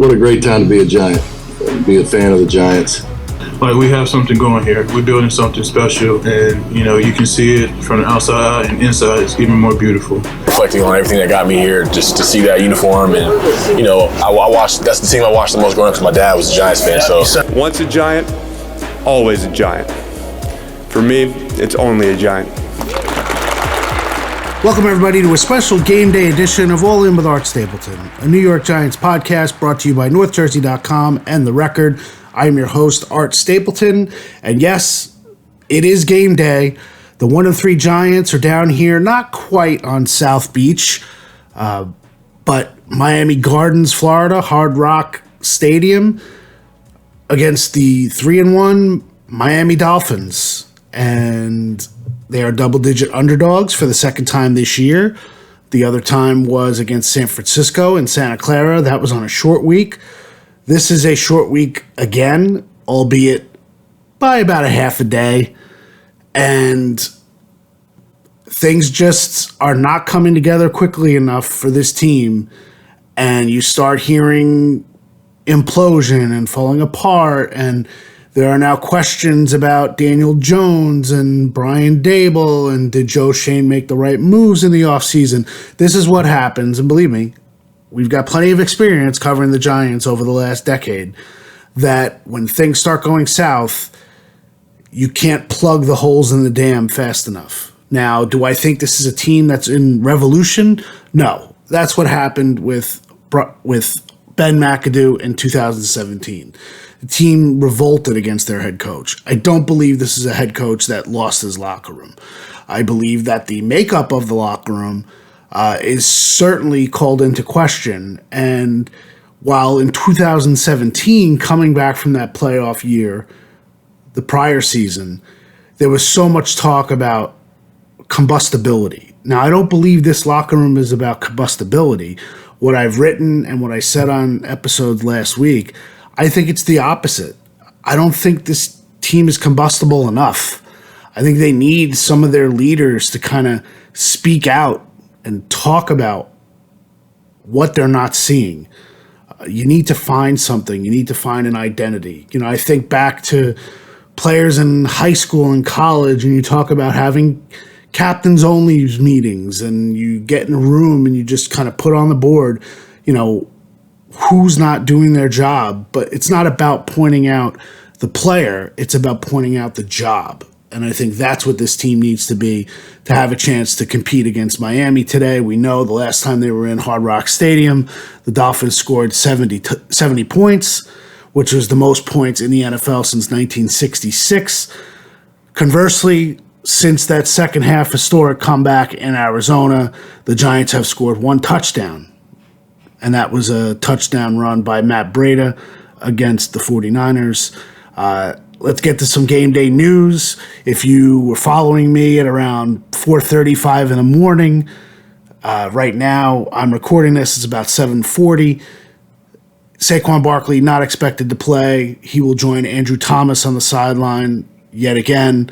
What a great time to be a Giant, be a fan of the Giants. Like, we have something going here. We're building something special, and you can see it from the outside and inside. It's even more beautiful. Reflecting on everything that got me here, just to see that uniform, and I watched. That's the team I watched the most growing up because my dad was a Giants fan. So once a Giant, always a Giant. For me, it's only a Giant. Welcome, everybody, to a special game day edition of All In with Art Stapleton, a New York Giants podcast brought to you by NorthJersey.com and The Record. I am your host, Art Stapleton, and yes, it is game day. The 1-3 Giants are down here, not quite on South Beach, but Miami Gardens, Florida, Hard Rock Stadium, against the 3-1 Miami Dolphins, and they are double-digit underdogs for the second time this year. The other time was against San Francisco in Santa Clara. That was on a short week. This is a short week again, albeit by about a half a day. And things just are not coming together quickly enough for this team. And you start hearing implosion and falling apart. And there are now questions about Daniel Jones and Brian Dable, and did Joe Shane make the right moves in the offseason? This is what happens, and believe me, we've got plenty of experience covering the Giants over the last decade, that when things start going south, you can't plug the holes in the dam fast enough. Now, do I think this is a team that's in revolution? No. That's what happened with Ben McAdoo in 2017. The team revolted against their head coach. I don't believe this is a head coach that lost his locker room. I believe that the makeup of the locker room is certainly called into question. And while in 2017, coming back from that playoff year, the prior season, there was so much talk about combustibility. Now, I don't believe this locker room is about combustibility. What I've written and what I said on episodes last week, I think it's the opposite. I don't think this team is combustible enough. I think they need some of their leaders to kind of speak out and talk about what they're not seeing. You need to find something. You need to find an identity. I think back to players in high school and college, and you talk about having captains only meetings, and you get in a room and you just kind of put on the board, who's not doing their job. But it's not about pointing out the player. It's about pointing out the job. And I think that's what this team needs to be to have a chance to compete against Miami today. We know the last time they were in Hard Rock Stadium, the Dolphins scored 70 points, which was the most points in the NFL since 1966. Conversely, since that second half historic comeback in Arizona, the Giants have scored one touchdown. And that was a touchdown run by Matt Breida against the 49ers. Let's get to some game day news. If you were following me at around 4:35 in the morning, right now I'm recording this, it's about 7:40. Saquon Barkley not expected to play. He will join Andrew Thomas on the sideline yet again.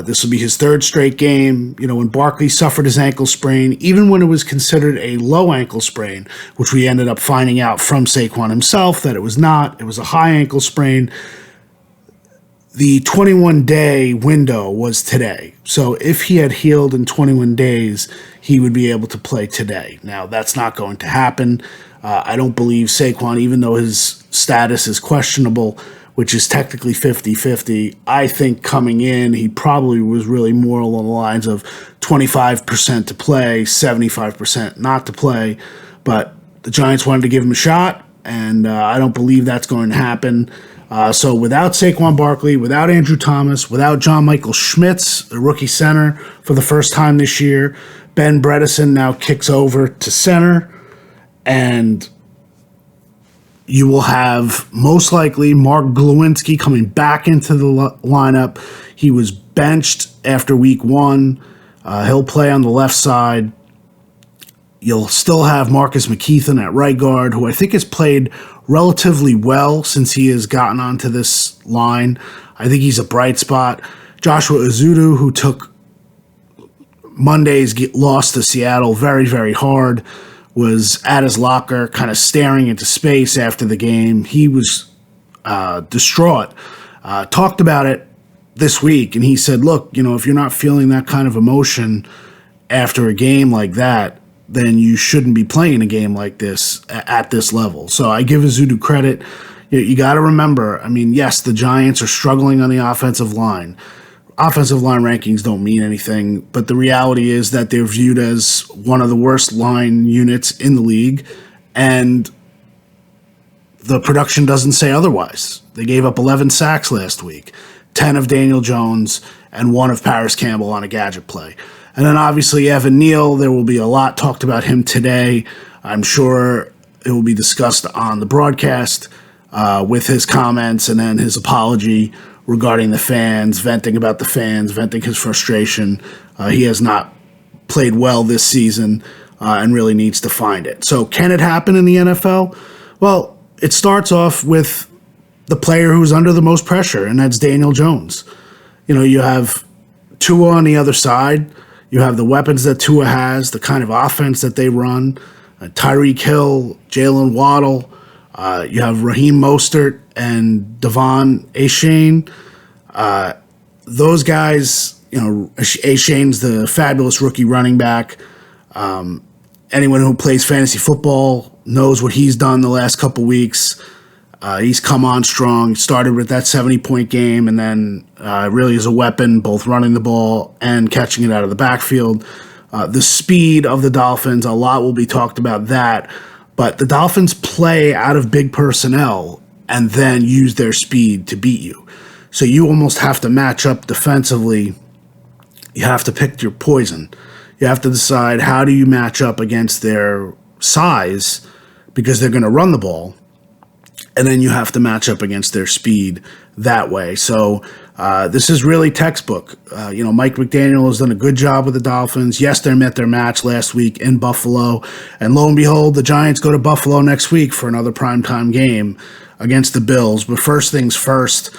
This will be his third straight game. When Barkley suffered his ankle sprain, even when it was considered a low ankle sprain, which we ended up finding out from Saquon himself that it was not, it was a high ankle sprain. The 21-day window was today. So if he had healed in 21 days, he would be able to play today. Now, that's not going to happen. I don't believe Saquon, even though his status is questionable, which is technically 50-50, I think coming in, he probably was really more along the lines of 25% to play, 75% not to play. But the Giants wanted to give him a shot, and I don't believe that's going to happen. So without Saquon Barkley, without Andrew Thomas, without John Michael Schmitz, the rookie center for the first time this year, Ben Bredesen now kicks over to center, and you will have most likely Mark Glowinski coming back into the lineup. He was benched after week one. He'll play on the left side. You'll still have Marcus McKeithen at right guard, who I think has played relatively well since he has gotten onto this line. I think he's a bright spot. Joshua Ezeudu, who took Monday's loss to Seattle very, very hard, was at his locker kind of staring into space after the game. He was distraught. Talked about it this week, and he said, look, if you're not feeling that kind of emotion after a game like that, then you shouldn't be playing a game like this at this level. So I give Ezeudu credit. You got to remember, yes, the Giants are struggling on the offensive line. Offensive line rankings don't mean anything, but the reality is that they're viewed as one of the worst line units in the league, and the production doesn't say otherwise. They gave up 11 sacks last week, 10 of Daniel Jones, and 1 of Paris Campbell on a gadget play. And then obviously Evan Neal, there will be a lot talked about him today. I'm sure it will be discussed on the broadcast with his comments and then his apology regarding the fans, venting about the fans, venting his frustration. He has not played well this season and really needs to find it. So can it happen in the NFL? Well, it starts off with the player who's under the most pressure, and that's Daniel Jones. You have Tua on the other side. You have the weapons that Tua has, the kind of offense that they run. Tyreek Hill, Jalen Waddle. You have Raheem Mostert and Devon Achane. Those guys, Achane's the fabulous rookie running back. Anyone who plays fantasy football knows what he's done the last couple weeks. He's come on strong. Started with that 70-point game, and then really is a weapon, both running the ball and catching it out of the backfield. The speed of the Dolphins, a lot will be talked about that. But the Dolphins play out of big personnel and then use their speed to beat you. So you almost have to match up defensively. You have to pick your poison. You have to decide, how do you match up against their size, because they're going to run the ball, and then you have to match up against their speed that way. So this is really textbook. Mike McDaniel has done a good job with the Dolphins. Yes, they met their match last week in Buffalo, and lo and behold, the Giants go to Buffalo next week for another primetime game against the Bills. But first things first,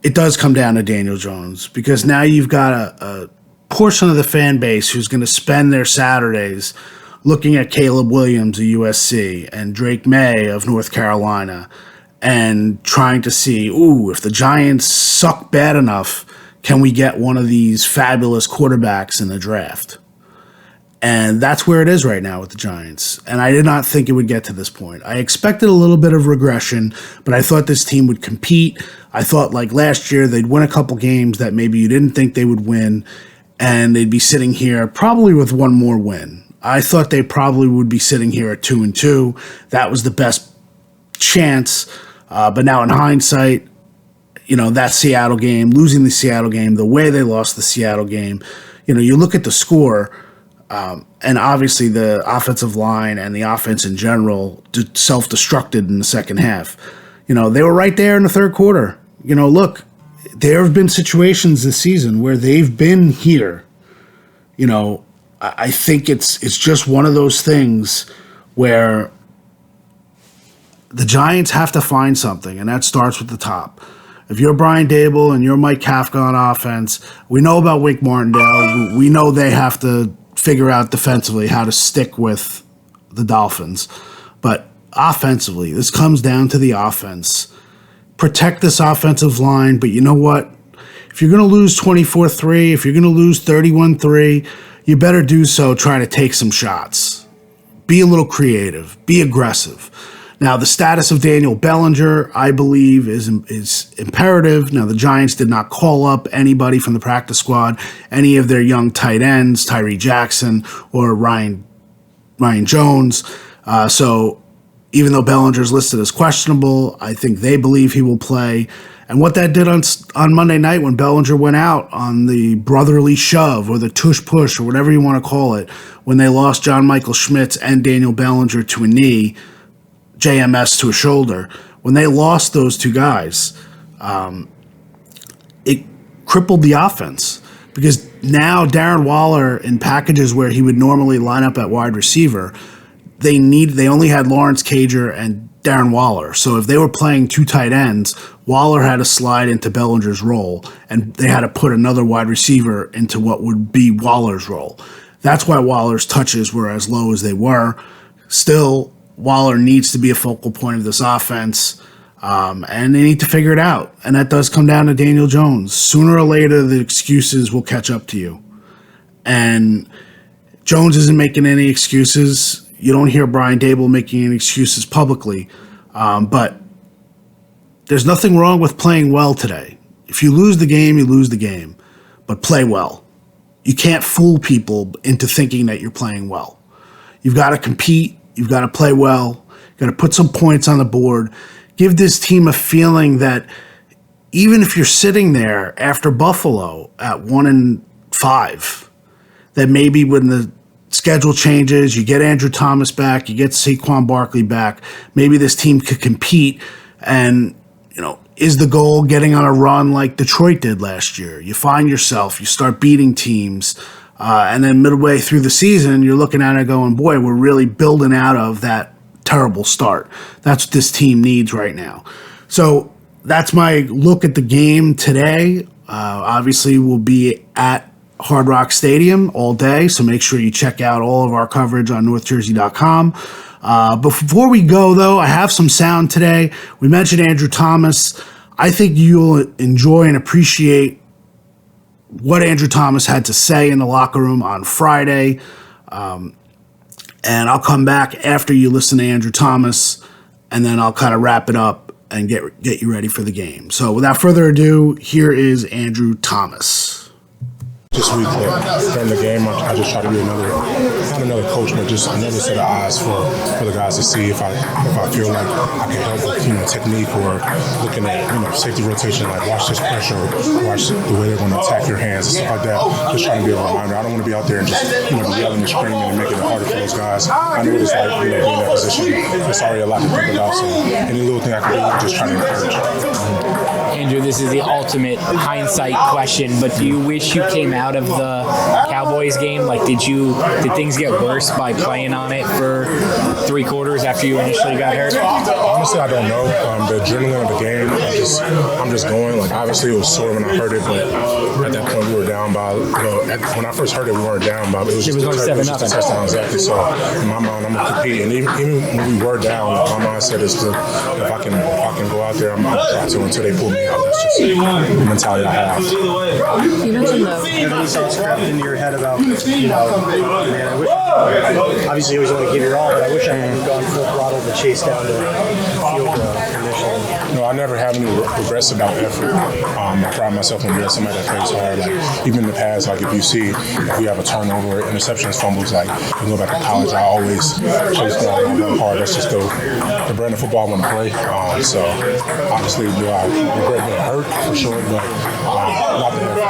it does come down to Daniel Jones, because now you've got a portion of the fan base who's going to spend their Saturdays looking at Caleb Williams of USC and Drake May of North Carolina and trying to see, if the Giants suck bad enough, can we get one of these fabulous quarterbacks in the draft? And that's where it is right now with the Giants. And I did not think it would get to this point. I expected a little bit of regression, but I thought this team would compete. I thought, like last year, they'd win a couple games that maybe you didn't think they would win, and they'd be sitting here probably with one more win. I thought they probably would be sitting here at 2-2. That was the best chance. But now in hindsight, that Seattle game, losing the Seattle game, the way they lost the Seattle game, you look at the score, and obviously the offensive line and the offense in general self-destructed in the second half. They were right there in the third quarter. Look, there have been situations this season where they've been here. I think it's just one of those things where the Giants have to find something, and that starts with the top. If you're Brian Dable and you're Mike Kafka on offense, we know about Wink Martindale. We know they have to figure out defensively how to stick with the Dolphins. But offensively, this comes down to the offense. Protect this offensive line, but you know what? If you're going to lose 24-3, if you're going to lose 31-3, you better do so trying to take some shots. Be a little creative. Be aggressive. Now, the status of Daniel Bellinger, I believe, is imperative. Now, the Giants did not call up anybody from the practice squad, any of their young tight ends, Tyree Jackson or Ryan Jones. So even though Bellinger's listed as questionable, I think they believe he will play. And what that did on Monday night when Bellinger went out on the brotherly shove or the tush push or whatever you want to call it, when they lost John Michael Schmitz and Daniel Bellinger to a knee, JMS to a shoulder, when they lost those two guys, it crippled the offense, because now Darren Waller, in packages where he would normally line up at wide receiver, they only had Lawrence Cager and Darren Waller. So if they were playing two tight ends, Waller had to slide into Bellinger's role, and they had to put another wide receiver into what would be Waller's role. That's why Waller's touches were as low as they were. Still, Waller needs to be a focal point of this offense, and they need to figure it out. And that does come down to Daniel Jones. Sooner or later, the excuses will catch up to you. And Jones isn't making any excuses. You don't hear Brian Dable making any excuses publicly. But there's nothing wrong with playing well today. If you lose the game, you lose the game. But play well. You can't fool people into thinking that you're playing well. You've got to compete. You've got to play well. You've got to put some points on the board. Give this team a feeling that even if you're sitting there after Buffalo at 1-5, that maybe when the schedule changes, you get Andrew Thomas back, you get Saquon Barkley back, maybe this team could compete. And, is the goal getting on a run like Detroit did last year? You find yourself, you start beating teams, and then midway through the season, you're looking at it going, boy, we're really building out of that terrible start. That's what this team needs right now. So that's my look at the game today. Obviously, we'll be at Hard Rock Stadium all day, so make sure you check out all of our coverage on NorthJersey.com. Before we go, though, I have some sound today. We mentioned Andrew Thomas. I think you'll enjoy and appreciate what Andrew Thomas had to say in the locker room on Friday. And I'll come back after you listen to Andrew Thomas, and then I'll kind of wrap it up and get you ready for the game. So without further ado, here is Andrew Thomas. This week, during the game, I just try to be not another coach, but just another set of eyes for the guys to see if I feel like I can help with technique or looking at safety rotation, like watch this pressure, watch the way they're going to attack your hands and stuff like that. Just trying to be a reminder. I don't want to be out there and just be yelling and screaming and making it harder for those guys. I know what it's like being in that position. It's already a lot to think about. So any little thing I can do, just trying to encourage. Andrew, this is the ultimate hindsight question, but do you wish you came out of the Cowboys game? Like, did things get worse by playing on it for 3 quarters after you initially got hurt? Honestly, I don't know. The adrenaline of the game, I'm just going. Like, obviously, it was sore when I heard it, but at that point, we were down by. When I first heard it, we weren't down by. It was only 7-0. Touchdown, exactly. So in my mind, I'm gonna compete, and even when we were down, my mindset is to if I can go out there, I'm gonna try to until they pull me out. That's just the mentality I have. You mentioned the thoughts crept into your head about, man, I wish, obviously you always want to give your all, but I wish I had gone full throttle to chase down the field condition. No, I never have any regrets about effort. I pride myself on being somebody that plays hard. Like, even in the past, like if you see if we have a turnover, interceptions, fumbles, like you go back to college, I always chase down and run hard. That's just the brand of football I want to play. So obviously, I regret being hurt for sure, but not the effort.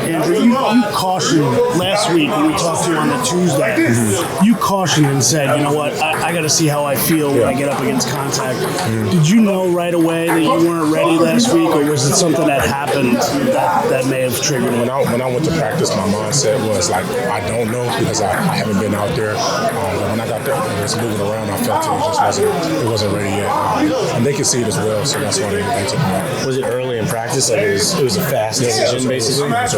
Andrew, you cautioned last week when we talked to you on the Tuesday. Mm-hmm. You cautioned and said, you know what, I got to see how I feel when I get up against contact. Mm-hmm. Did you know right away that you weren't ready last week, or was it something that happened that may have triggered it? When I went to practice, my mindset was like, I don't know because I haven't been out there. But when I got there and was moving around, I felt it wasn't ready yet. And they could see it as well, so that's why they took me out. Was it early in practice? Like it was a fast decision, basically? What's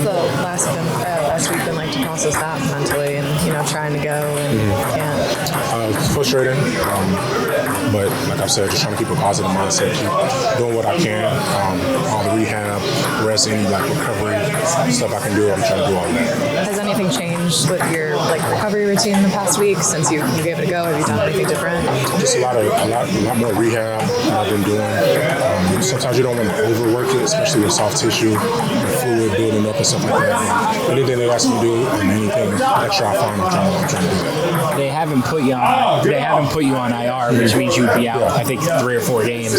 the last week been like to process that mentally and, trying to go and can't? It's frustrating, but like I said, just trying to keep a positive mindset, keep doing what I can, all the rehab, rest, any recovery stuff I can do, I'm trying to do all that. Has anything changed with your recovery routine in the past week since you gave it a go? Have you done anything different? Just a lot more rehab that I've been doing. Sometimes you don't want to overwork it, especially with soft tissue and fluid building up and stuff like that. And anything they ask me to do and anything extra I find, I'm trying to do that. They haven't put you on IR, which means you'd be out, I think, 3 or 4 games.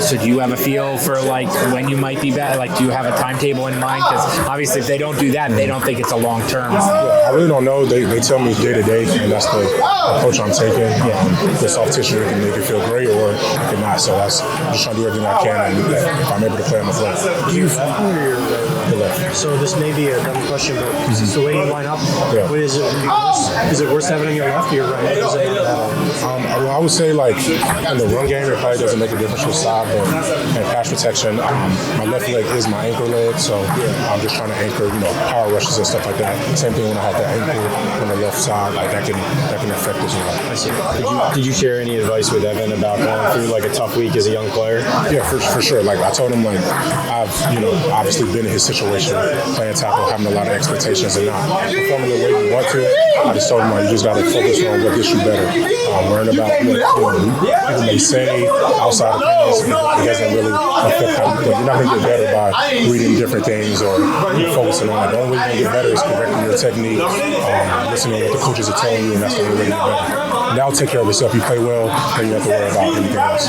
So do you have a feel for when you might be back? Like, do you have a timetable in mind? Because obviously, if they don't do that, they don't think it's a long term. I really don't know. They tell me day to day, and that's the approach I'm taking. The soft tissue can make it feel great, or it can not. So I'm just trying to do everything I can, and if I'm able to play on the play. Do you the left? So this may be a dumb question, but is the way you line up? Is it worse to have it on your left or your right? Well, I would say like in the run game, it probably doesn't make a difference with side, but in pass protection, my left leg is my anchor leg, so I'm just trying to anchor, power rushes and stuff like that. Same thing when I have the ankle on the left side, like that can affect as well. I see. Did you share any advice with Evan about going through like a tough week as a young player? Yeah, for sure. Like I told him, like I've obviously been in his situation, playing tackle, having a lot of expectations and not performing the way you want to. I just told him like you just got to focus on what gets you better. Learn about what people may say outside of things. It doesn't really affect how you play. You're not going to get better by reading different things or focusing on it. The only way you're going to get better is correcting your technique, listening to what the coaches are telling you, and that's the only way you get better. Now take care of yourself. You play well, then you don't have to worry about anything else.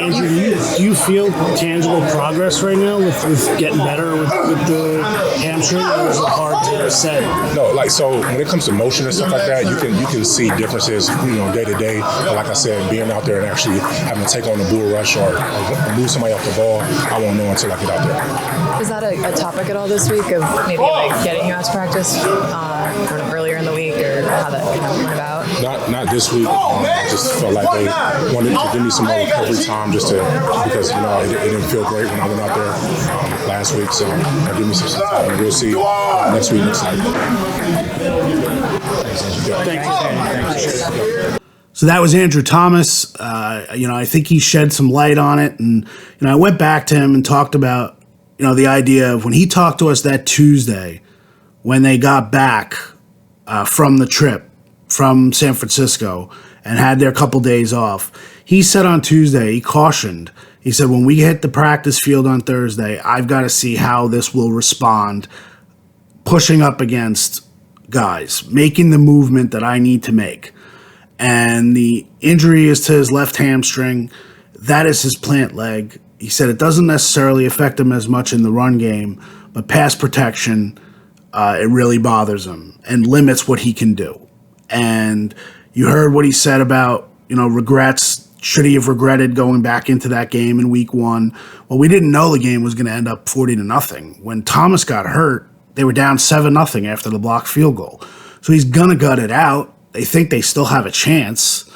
Andrew, do you feel tangible progress right now with getting better with the hamstring, or is it hard to say? No, like so when it comes to motion and stuff like that, you can see differences, day to day. But like I said, being out there and actually having to take on the bull rush or move somebody off the ball, I won't know until I get out there. Is that a topic at all this week of maybe like getting you out to practice earlier in the week, or how that went about? Not this week. I just felt like they wanted to give me some more recovery time because it didn't feel great when I went out there last week. So they'll give me some time, and we'll see next week. So that was Andrew Thomas. I think he shed some light on it, and I went back to him and talked about the idea of when he talked to us that Tuesday when they got back from the trip from San Francisco and had their couple days off. He said on Tuesday, he cautioned. He said, when we hit the practice field on Thursday, I've got to see how this will respond, pushing up against guys, making the movement that I need to make. And the injury is to his left hamstring. That is his plant leg. He said it doesn't necessarily affect him as much in the run game, but pass protection, it really bothers him and limits what he can do. And you heard what he said about, regrets. Should he have regretted going back into that game in week 1? Well, we didn't know the game was going to end up 40-0. When Thomas got hurt, they were down 7-0 after the blocked field goal. So he's going to gut it out. They think they still have a chance.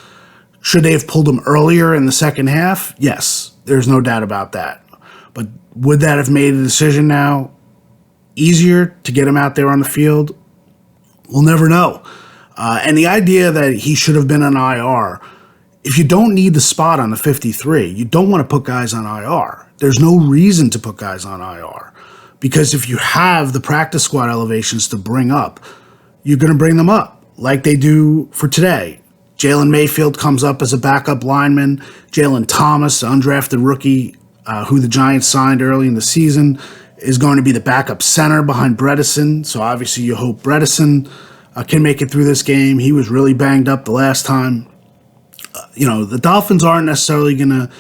Should they have pulled him earlier in the second half? Yes, there's no doubt about that. But would that have made a decision now easier to get him out there on the field? We'll never know. And the idea that he should have been on IR, if you don't need the spot on the 53, you don't want to put guys on IR. There's no reason to put guys on IR. Because if you have the practice squad elevations to bring up, you're going to bring them up like they do for today. Jalen Mayfield comes up as a backup lineman. Jalen Thomas, undrafted rookie who the Giants signed early in the season, is going to be the backup center behind Bredesen. So obviously you hope Bredesen can make it through this game. He was really banged up the last time. The Dolphins aren't necessarily going to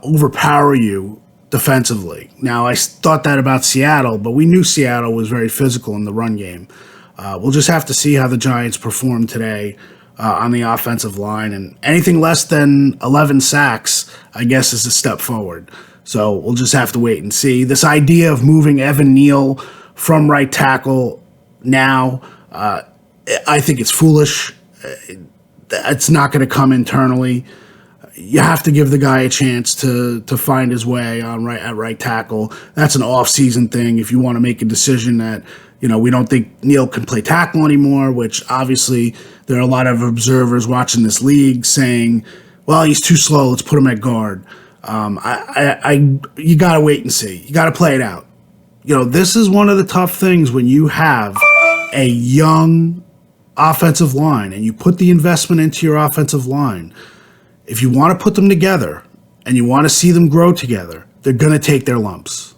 overpower you defensively. Now, I thought that about Seattle, but we knew Seattle was very physical in the run game. We'll just have to see how the Giants perform today on the offensive line. And anything less than 11 sacks, I guess, is a step forward. So we'll just have to wait and see. This idea of moving Evan Neal from right tackle now, I think it's foolish. It's not going to come internally. You have to give the guy a chance to find his way at right tackle. That's an off-season thing. If you want to make a decision that, we don't think Neal can play tackle anymore, which obviously there are a lot of observers watching this league saying, well, he's too slow, let's put him at guard. You got to wait and see. You got to play it out. This is one of the tough things when you have a young offensive line and you put the investment into your offensive line. If you want to put them together and you want to see them grow together, they're going to take their lumps.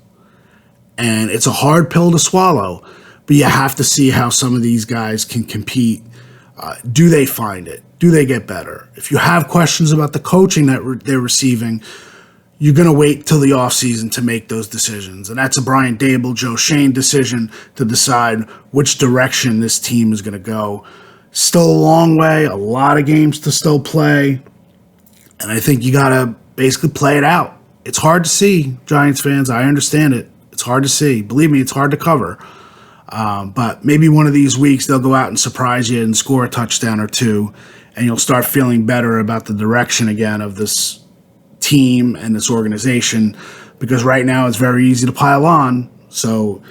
And it's a hard pill to swallow, but you have to see how some of these guys can compete. Do they find it? Do they get better? If you have questions about the coaching that they're receiving, you're going to wait till the offseason to make those decisions. And that's a Brian Dable, Joe Shane decision to decide which direction this team is going to go. Still a long way, a lot of games to still play. And I think you got to basically play it out. It's hard to see, Giants fans. I understand it. It's hard to see. Believe me, it's hard to cover. But maybe one of these weeks they'll go out and surprise you and score a touchdown or two. and you'll start feeling better about the direction again of this team and this organization, because right now it's very easy to pile on. So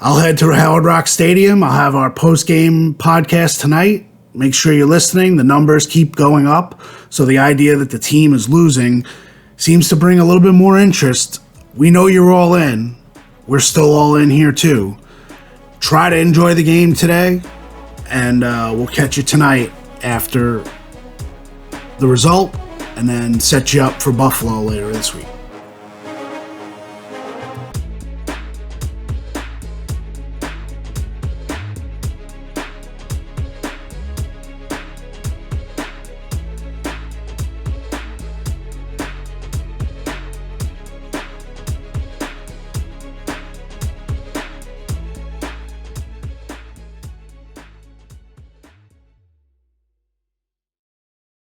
I'll head to Howard Rock Stadium. I'll have our post-game podcast tonight. Make sure you're listening. The numbers keep going up, so the idea that the team is losing seems to bring a little bit more interest. We know you're all in. We're still all in here too. Try to enjoy the game today, and we'll catch you tonight after the result, and then set you up for Buffalo later this week.